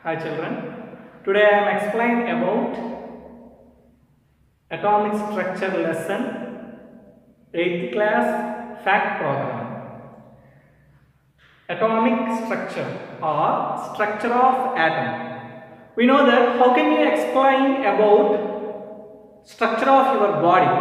Hi children, today I am explaining about atomic structure lesson 8th class fact program. Atomic structure or structure of atom. We know that how can you explain about structure of your body?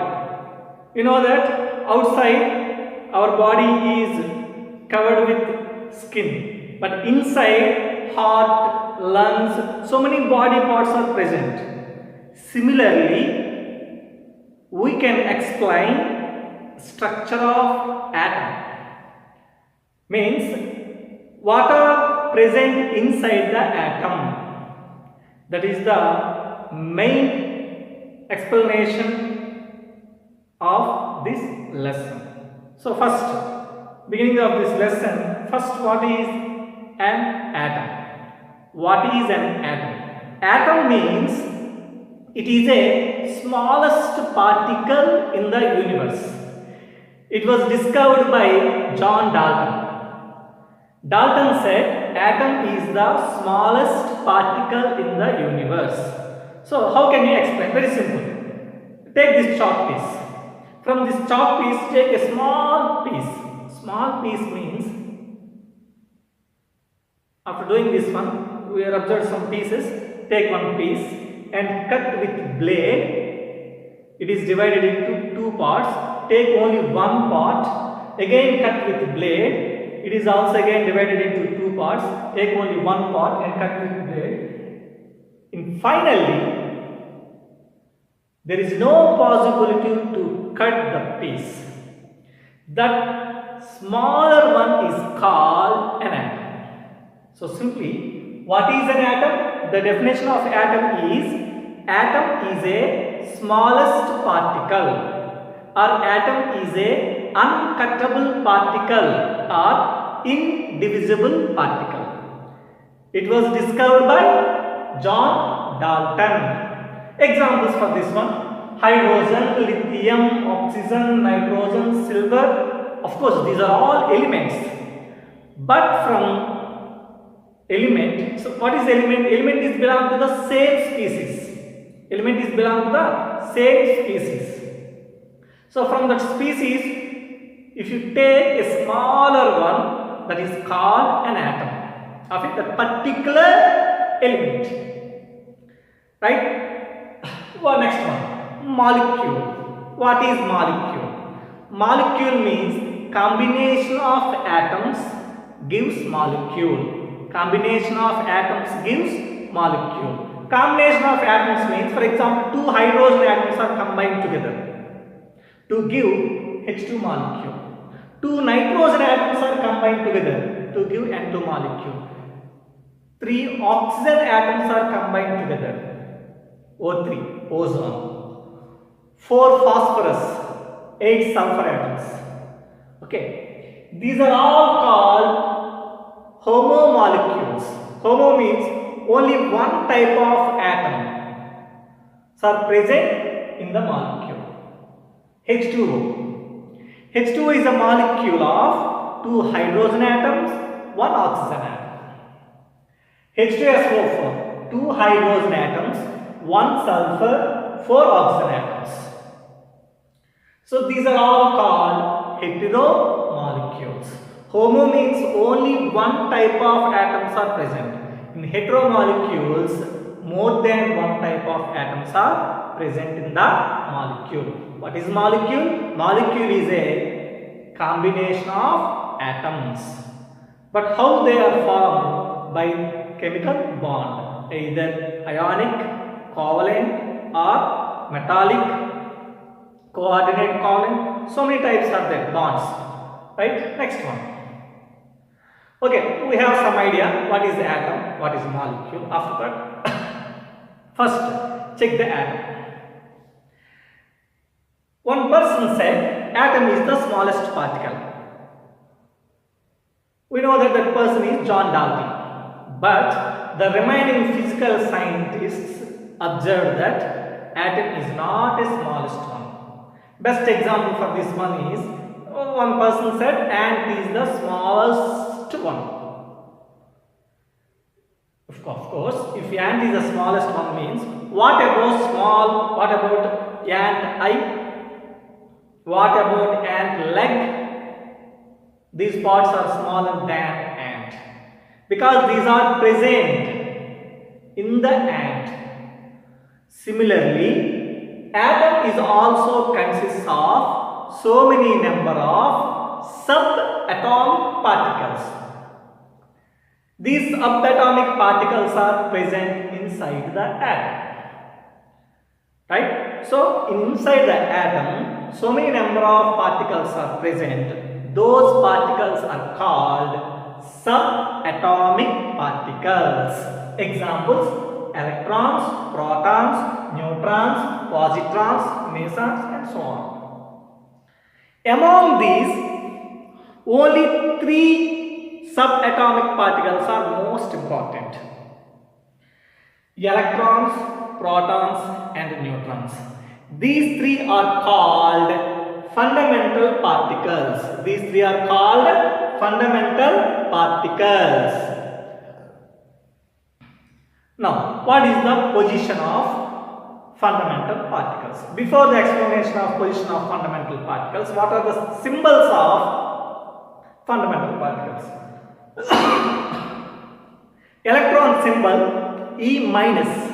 You know that outside our body is covered with skin, but inside heart, lungs, so many body parts are present. Similarly, we can explain structure of atom. Means what are present inside the atom. That is the main explanation of this lesson. So first, beginning of this lesson, first what is an atom? What is an atom? Atom means it is a smallest particle in the universe. It was discovered by John Dalton. Dalton said atom is the smallest particle in the universe. So how can you explain? Very simple. Take this chalk piece. From this chalk piece take a small piece. Small piece means after doing this one we have observed some pieces. Take one piece and cut with blade. It is divided into two parts. Take only one part. Again cut with blade. It is also again divided into two parts. Take only one part and cut with blade. And finally, there is no possibility to cut the piece. That smaller one is called an atom. So simply, what is an atom? The definition of atom is a smallest particle, or atom is a uncuttable particle or indivisible particle. It was discovered by John Dalton. Examples for this one: hydrogen, lithium, oxygen, nitrogen, silver. Of course, these are all elements. But from element, so what is element? Element is belong to the same species. Element is belong to the same species. So from that species, if you take a smaller one, that is called an atom of a particular element. Right? Well, next one, molecule. What is molecule? Molecule means combination of atoms gives molecule. Combination of atoms gives molecule. Combination of atoms means, for example, two hydrogen atoms are combined together to give H2 molecule. Two nitrogen atoms are combined together to give N2 molecule. Three oxygen atoms are combined together, O3, ozone. Four phosphorus, 8 sulfur atoms. Okay, these are all called homomolecules. Homo means only one type of atom are present in the molecule. H2O. H2O is a molecule of two hydrogen atoms, one oxygen atom. H2SO4, two hydrogen atoms, one sulfur, four oxygen atoms. So these are all called heteromolecules. Homo means only one type of atoms are present. In heteromolecules, more than one type of atoms are present in the molecule. What is molecule? Molecule is a combination of atoms. But how they are formed? By chemical bond, either ionic, covalent or metallic, coordinate covalent. So many types are there, bonds. Right? Next one. Okay, we have some idea what is the atom, what is molecule. After that, first check the atom. One person said atom is the smallest particle. We know that that person is John Dalton. But the remaining physical scientists observed that atom is not a smallest one. Best example for this one is one person said ant is the smallest one. Of course, if ant is the smallest one means, what about small, what about ant eye, what about ant leg? These parts are smaller than ant because these are present in the ant. Similarly, atom is also consists of so many number of subatomic particles. These subatomic particles are present inside the atom, right? So inside the atom, so many number of particles are present. Those particles are called subatomic particles. Examples: electrons, protons, neutrons, positrons, mesons, and so on. Among these, only 3 subatomic particles are most important: electrons, protons, and neutrons. These 3 are called fundamental particles. These 3 are called fundamental particles. Now, what is the position of fundamental particles? Before the explanation of position of fundamental particles, what are the symbols of fundamental particles? Electron symbol E minus.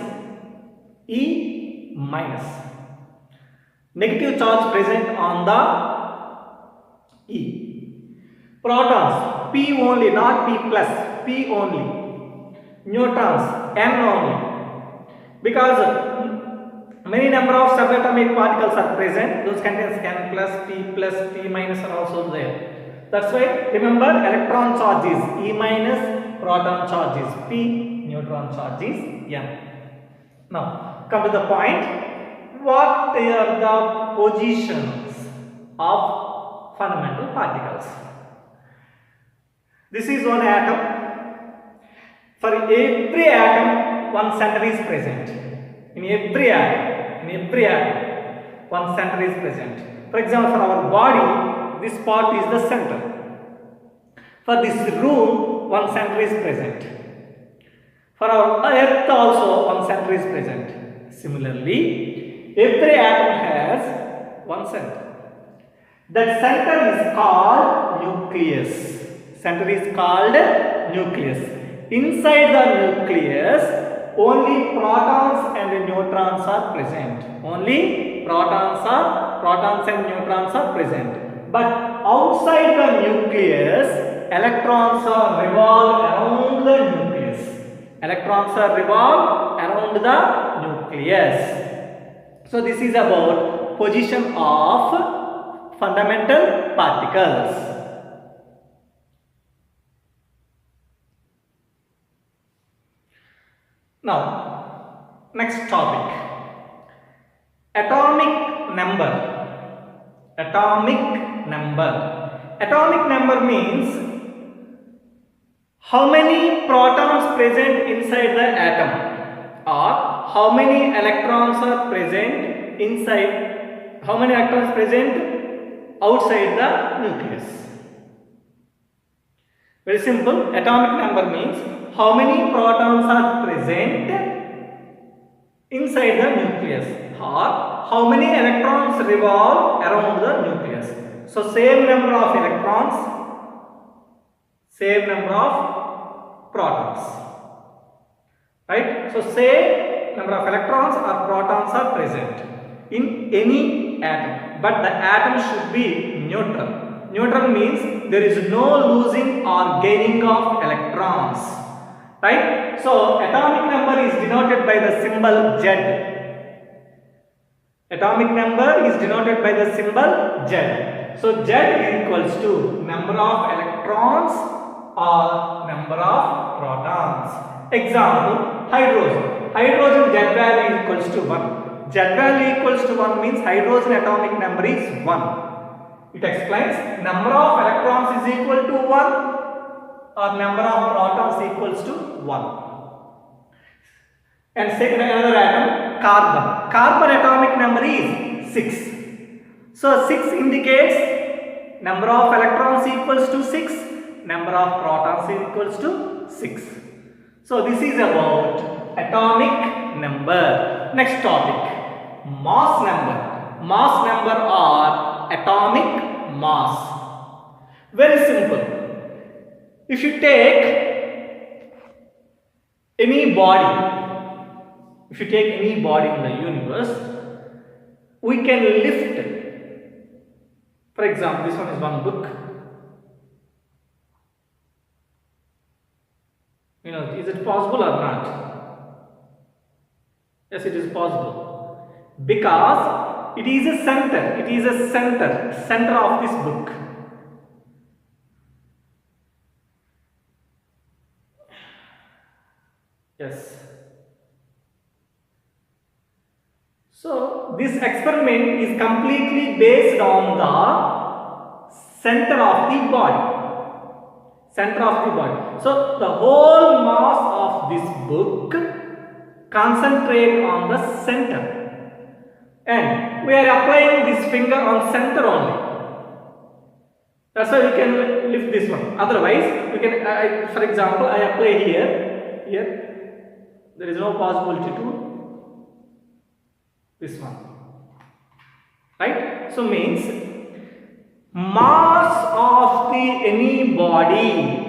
E minus. Negative charge present on the E. Protons P only, not P plus, P only. Neutrons N only, because many number of subatomic particles are present. Those contains N plus, P minus are also there. That's why remember, electron charge is E minus, proton charge is P, neutron charge is N. Now come to the point. What are the positions of fundamental particles? This is one atom. For every atom, one center is present. In every atom, one center is present. For example, for our body, this part is the center. For this room, one center is present. For our earth also, one center is present. Similarly, every atom has one center. That center is called nucleus. Center is called nucleus. Inside the nucleus, only protons and neutrons are present. Only protons and neutrons are present. But outside the nucleus, electrons are revolve around the nucleus. Electrons are revolve around the nucleus. So this is about position of fundamental particles. Now, next topic: atomic number. Atomic number. Atomic number means how many protons present inside the atom, or how many electrons are present inside, how many electrons present outside the nucleus. Very simple. Atomic number means how many protons are present inside the nucleus, or how many electrons revolve around the nucleus. So same number of electrons, same number of protons, right? So same number of electrons or protons are present in any atom, but the atom should be neutral. Neutral means there is no losing or gaining of electrons, right? So atomic number is denoted by the symbol Z. Atomic number is denoted by the symbol Z. So Z equals to number of electrons or number of protons. Example: hydrogen. Hydrogen Z value equals to 1. Z value equals to 1 means hydrogen atomic number is 1. It explains number of electrons is equal to 1 or number of protons equals to 1. And second, another atom, carbon. Carbon atomic number is 6. So 6 indicates number of electrons equals to 6, number of protons equals to 6. So this is about atomic number. Next topic, mass number. Mass number or atomic mass. Very simple. If you take any body, if you take any body in the universe, we can lift. For example, this one is one book. Is it possible or not? Yes, it is possible. Because it is a center. It is a center of this book. Yes. So this experiment is completely based on the center of the body. Center of the body. So the whole mass of this book concentrate on the center, and we are applying this finger on center only. That's why we can lift this one. Otherwise, we can. For example, I apply here. Here, there is no possibility to this one. Right? So means mass of any body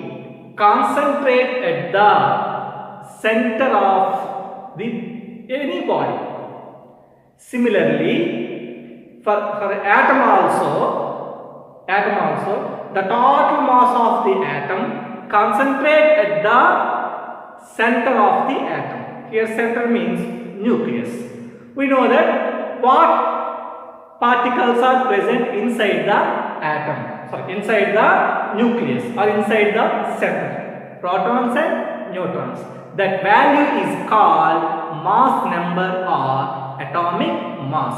concentrate at the center of any body. Similarly, for atom also, the total mass of the atom concentrate at the center of the atom. Here center means nucleus. We know that what particles are present inside the atom, inside the nucleus or inside the center, protons and neutrons. That value is called mass number or atomic mass.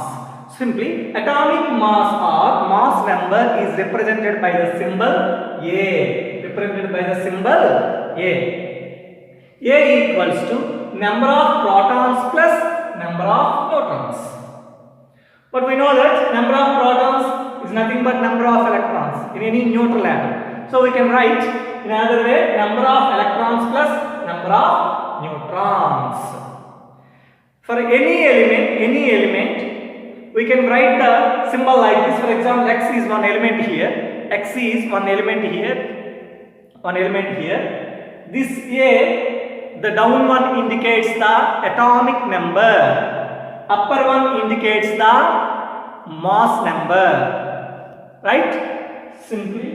Simply, atomic mass or mass number is represented by the symbol A. Represented by the symbol A. A equals to number of protons plus number of neutrons. But we know that number of protons is nothing but number of electrons in any neutral atom. So we can write in another way, number of electrons plus number of neutrons. For any element, we can write the symbol like this. For example, X is one element here, X is one element here. This A, the down one indicates the atomic number. Upper one indicates the mass number, right? Simply,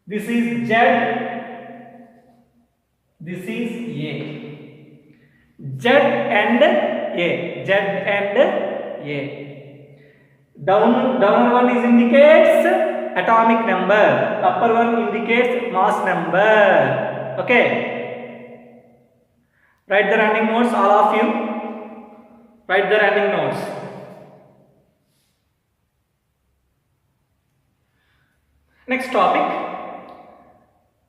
this is Z, this is A. Z and A, Z and A. Down one is indicates atomic number, upper one indicates mass number. Okay. Write the running notes, all of you. Write the running notes. Next topic,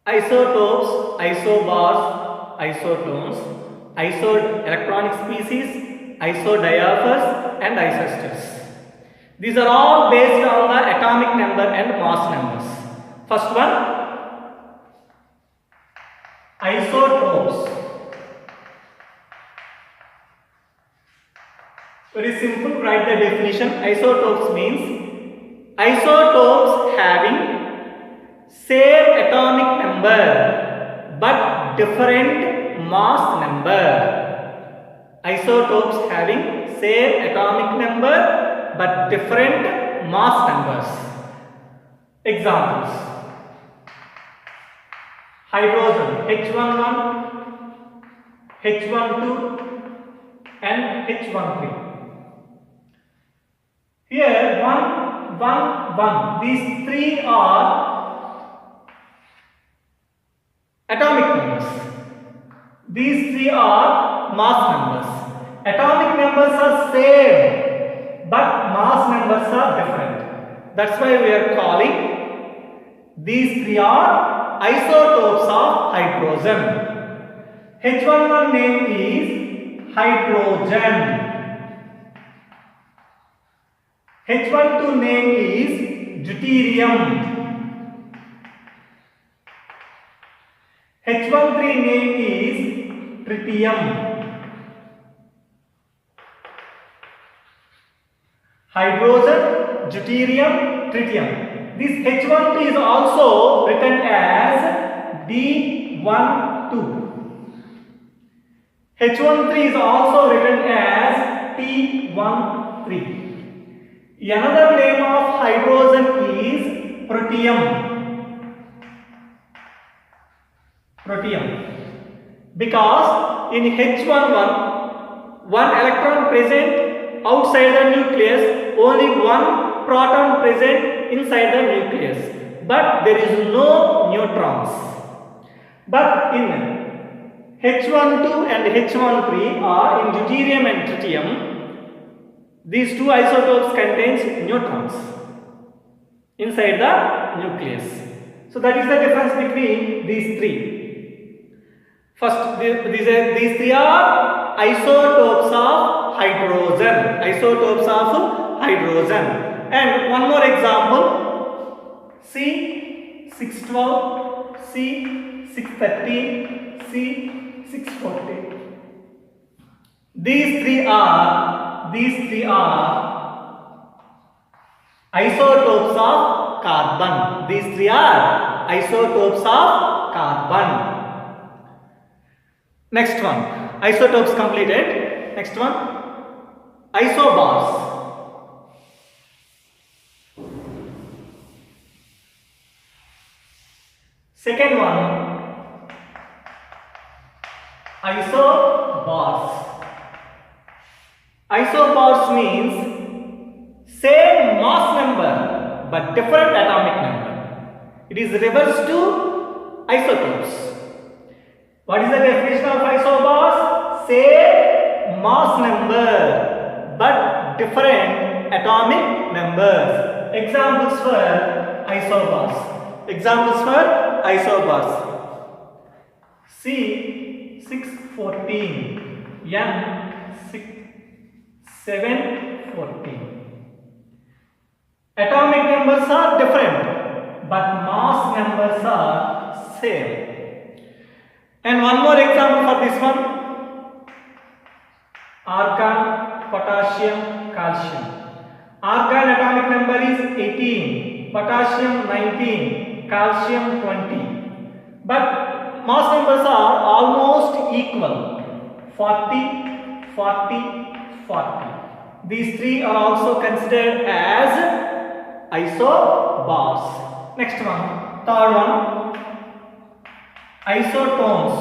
isotopes, isobars, isotones, isoelectronic species, isodiaphers and isosters. These are all based on the atomic number and mass numbers. First one, isotopes. Very simple, write the definition. Isotopes means isotopes having same atomic number but different mass number. Isotopes having same atomic number but different mass numbers. Examples: hydrogen H11, H12 and H13. Here 1, 1, 1. These three are atomic numbers. These three are mass numbers. Atomic numbers are same, but mass numbers are different. That's why we are calling these three are isotopes of hydrogen. H11 name is hydrogen. H12 name is deuterium. H13 name is tritium. Hydrogen, deuterium, tritium. This H12 is also written as D12. H13 is also written as T13. Another name of hydrogen is protium. Protium. Because in H11, one electron present outside the nucleus, only one proton present inside the nucleus, but there is no neutrons. But in H12 and H13 are in deuterium and tritium. These two isotopes contains neutrons inside the nucleus. So that is the difference between these three. First, these three are isotopes of hydrogen. Isotopes of hydrogen. And one more example, C612, C613, C614. These three are isotopes of carbon. These three are isotopes of carbon. Next one, isotopes completed. Next one, isobars. Second one, isobars. Isobars means same mass number but different atomic number. It is reversed to isotopes. What is the definition of isobars? Same mass number but different atomic numbers. Examples for isobars. C614, N714. Atomic numbers are different but mass numbers are same. And one more example for this one, argon, potassium, calcium. Argon atomic number is 18, potassium 19, calcium 20. But mass numbers are almost equal, 40, 40, 40. These three are also considered as isobars. Next one, third one, isotones.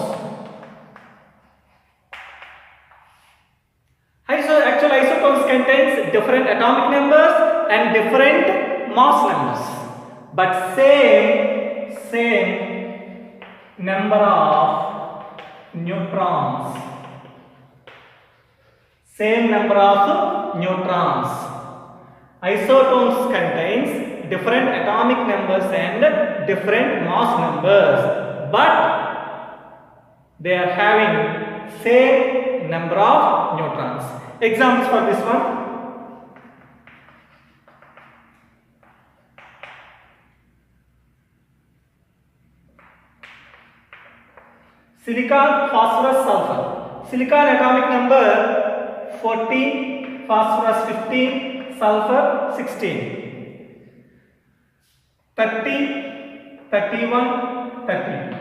Actual isotones contains different atomic numbers and different mass numbers, but same number of neutrons. Same number of neutrons. Isotones contains different atomic numbers and different mass numbers, but they are having same number of neutrons. Examples for this one, silicon, phosphorus, sulfur. Silicon atomic number 14, phosphorus 15, sulfur 16. 30, 31, 30.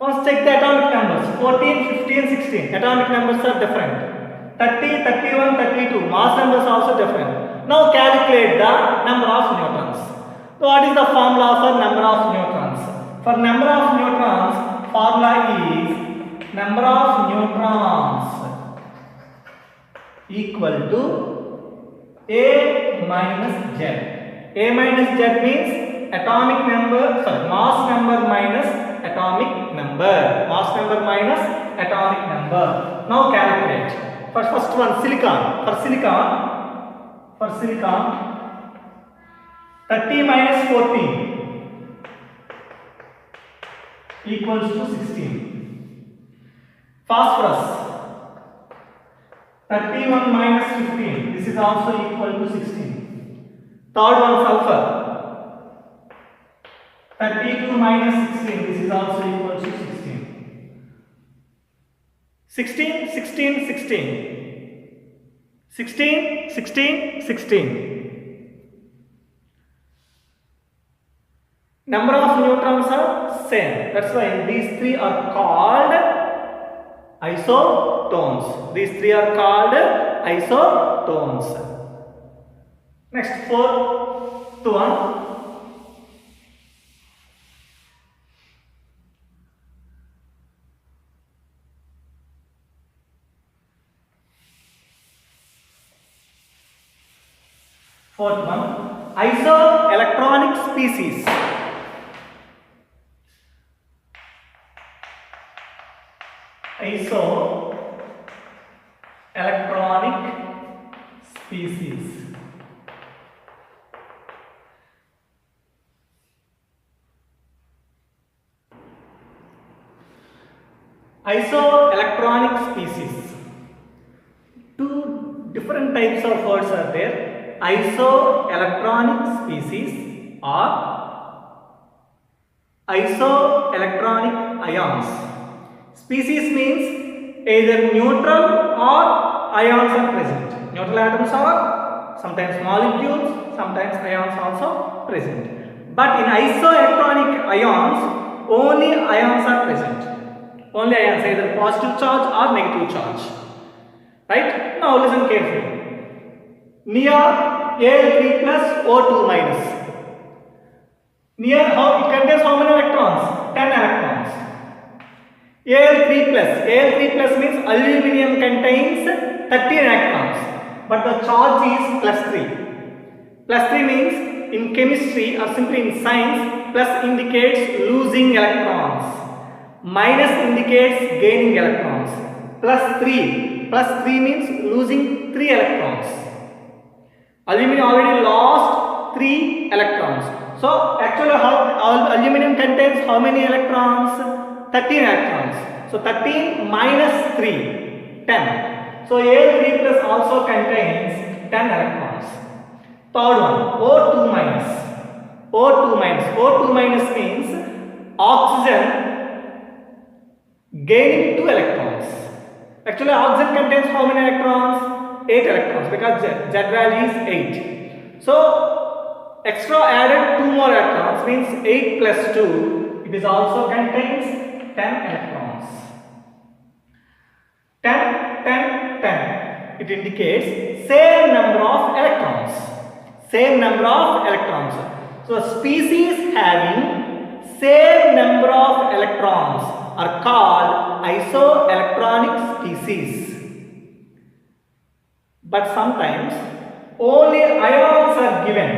Once check the atomic numbers, 14, 15, 16. Atomic numbers are different. 30, 31, 32. Mass numbers are also different. Now calculate the number of neutrons. So what is the formula for number of neutrons? For number of neutrons, formula is number of neutrons equal to A minus Z. A minus Z means atomic number, mass number minus atomic number. Mass number minus atomic number. Now calculate. First one, silicon. For silicon, 30 minus 14 equals to 16. Phosphorus, 31 minus 15. This is also equal to 16. Third one, sulfur, 32 minus 16. This is also equal to 16, 16, 16. 16, 16, 16. Number of neutrons are same. That's why these three are called isotones. These three are called isotones. Next, fourth one. Fourth one, isoelectronic species. Isoelectronic species. Isoelectronic species. Two different types of words are there. Isoelectronic species or isoelectronic ions. Species means either neutral or ions are present. Neutral atoms are sometimes molecules, sometimes ions also present. But in isoelectronic ions, only ions are present. Only ions, either positive charge or negative charge. Right? Now listen carefully. Near Al3 plus O2 minus. Near how it contains how many electrons? 10 electrons. Al3 plus means aluminum contains 13 electrons, but the charge is plus 3. Plus 3 means in chemistry or simply in science, plus indicates losing electrons, minus indicates gaining electrons. Plus 3 means losing 3 electrons. Aluminum already lost 3 electrons. So actually aluminum contains how many electrons? 13 electrons. So 13 minus 3, 10. So Al3 plus also contains 10 electrons. Third one, O2 minus. O2 minus means oxygen gaining 2 electrons. Actually oxygen contains how many electrons? 8 electrons, because Z value is 8. So extra added 2 more electrons means 8 plus 2. It is also contains 10 electrons. 10, 10, 10. It indicates same number of electrons. Same number of electrons. So species having same number of electrons are called isoelectronic species. But sometimes only ions are given.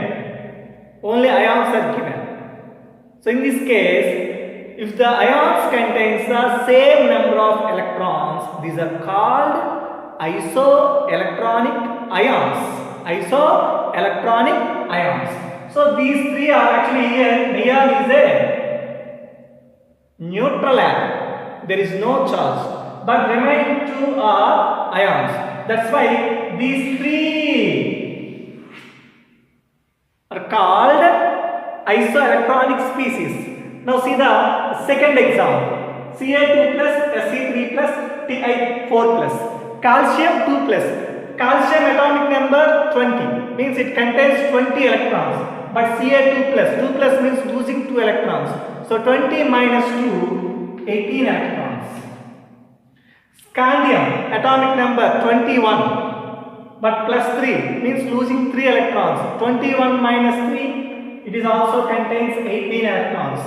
So in this case, if the ions contains the same number of electrons, these are called isoelectronic ions. So these three are actually here. Neon is a neutral atom. There is no charge. But remaining two are ions. That's why these three are called isoelectronic species. Now see the second example. Ca2 plus, Sc3 plus, Ti4 plus. Calcium 2 plus. Calcium atomic number 20 means it contains 20 electrons. But Ca2 plus means losing 2 electrons. So 20 minus 2, 18 electrons. Scandium atomic number 21 but plus 3 means losing 3 electrons. 21 minus 3, it is also contains 18 electrons.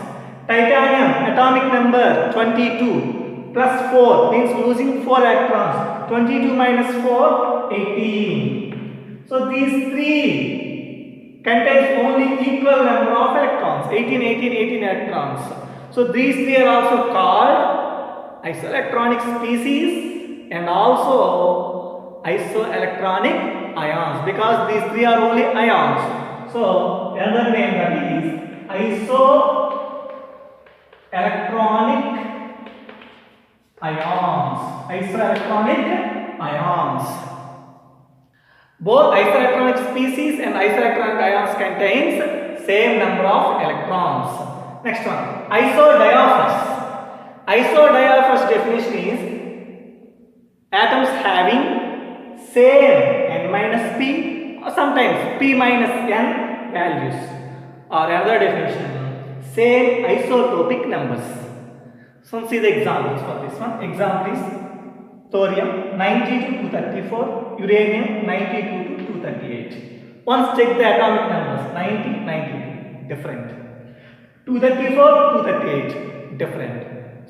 Titanium atomic number 22 plus 4 means losing 4 electrons. 22 minus 4, 18. So these three contains only equal number of electrons, 18 electrons. So these three are also called isoelectronic species and also isoelectronic ions, because these three are only ions. So another name, that is isoelectronic ions. Both isoelectronic species and isoelectronic ions contains same number of electrons. Next one, isodiaphers. Isodiaphers definition is atoms having same n minus p or sometimes p minus n values, or another definition, same isotopic numbers. So see the examples for this one. Example is thorium 90 to 234, uranium 92 to 238. Once check the atomic numbers, 90, 92, different. 234, 238, different.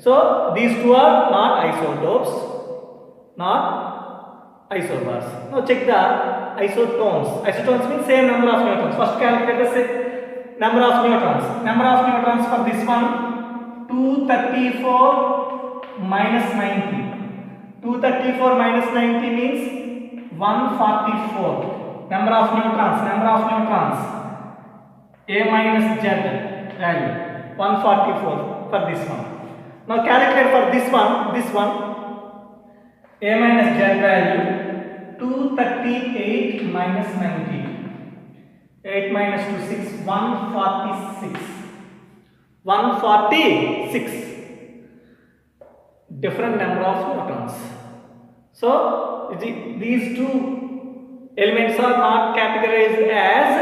So these two are not isotopes, not isobars. Now check the isotones. Isotones means same number of neutrons. First calculate the number of neutrons. Number of neutrons for this one, 234 minus 90. 234 minus 90 means 144. Number of neutrons. A minus Z value 144 for this one. Now calculate for this one. A minus Z value 238 minus 90. 8 minus 2 6, 146. 146 different number of neutrons. So these two elements are not categorized as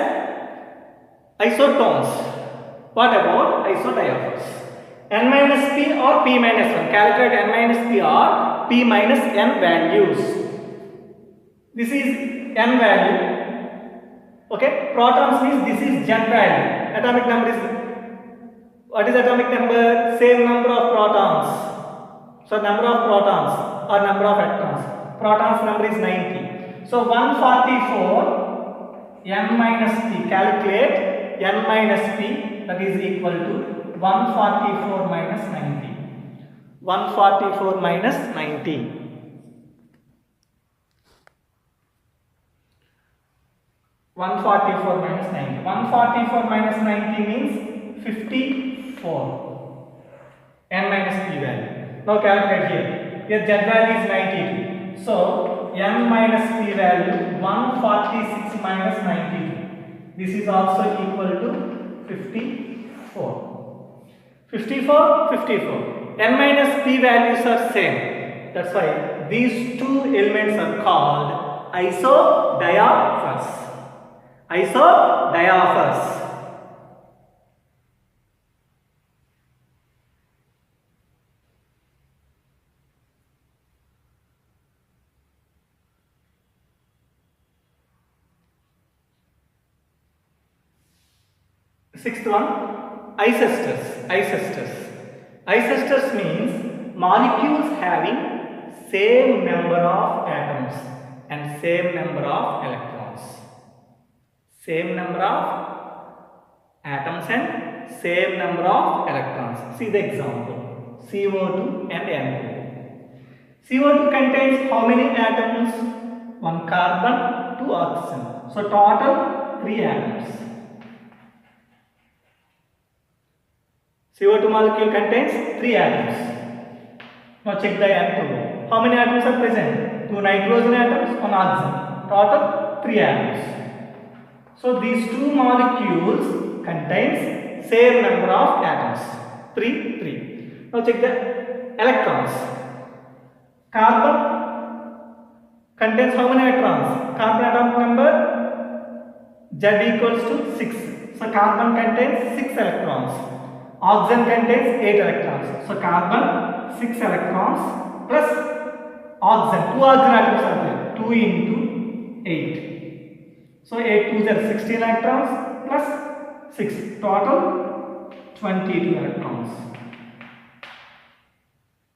isotones. What about isodiaphers? N minus p or p minus 1. Calculate n minus p or p minus n values. This is n value. Okay, protons means this is Z value. Atomic number is, what is atomic number? Same number of protons. So number of protons or number of electrons. Protons number is 90. So 144 n minus p. Calculate n minus p, that is equal to 144 minus 90. 144 minus 90. 144 minus 90. 144 minus 90 means 54. N minus p value. Now calculate here. Here Z value is 92. So n minus p value 146 minus 92. This is also equal to 54. 54. N minus p values are same. That's why these two elements are called isodiaphers. Isodiaphers. Sixth one, isosters. Isosters means molecules having same number of atoms and same number of electrons. Same number of atoms and same number of electrons. See the example. CO2 and N2. CO2 contains how many atoms? 1 carbon, 2 oxygen. So total 3 atoms. CO2 molecule contains 3 atoms. Now check the N2. How many atoms are present? 2 nitrogen atoms, 1 oxygen. Total 3 atoms. So these two molecules contains same number of atoms. 3. Now check the electrons. Carbon contains how many electrons? Carbon atomic number Z equals to 6. So carbon contains 6 electrons. Oxygen contains 8 electrons. So carbon 6 electrons plus oxygen. 2 oxygen atoms are there. 2 into 8. So 8 2s are 16 electrons plus 6. Total 22 electrons.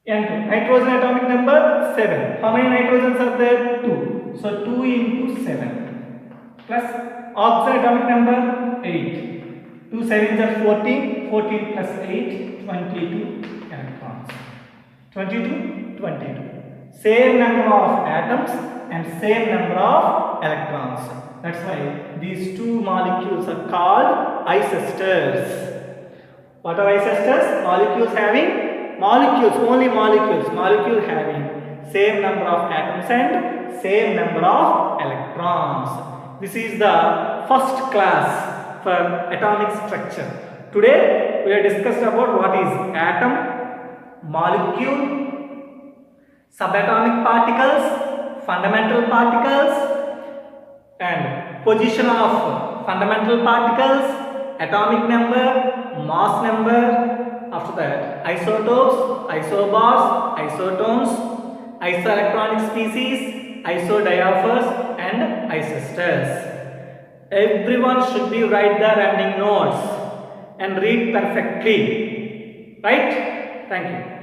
And nitrogen atomic number 7. How many nitrogens are there? 2. So 2 into 7 plus oxygen atomic number 8. 2 7s are 14. 14 plus 8, 22 electrons. 22. Same number of atoms and same number of electrons. That's why these two molecules are called isosters. What are isosters? Molecule having same number of atoms and same number of electrons. This is the first class for atomic structure. Today we have discussed about what is atom, molecule, subatomic particles, fundamental particles, and position of fundamental particles, atomic number, mass number. After that, isotopes, isobars, isotones, isoelectronic species, isodiaphers, and isosters. Everyone should be write the running notes and read perfectly. Right? Thank you.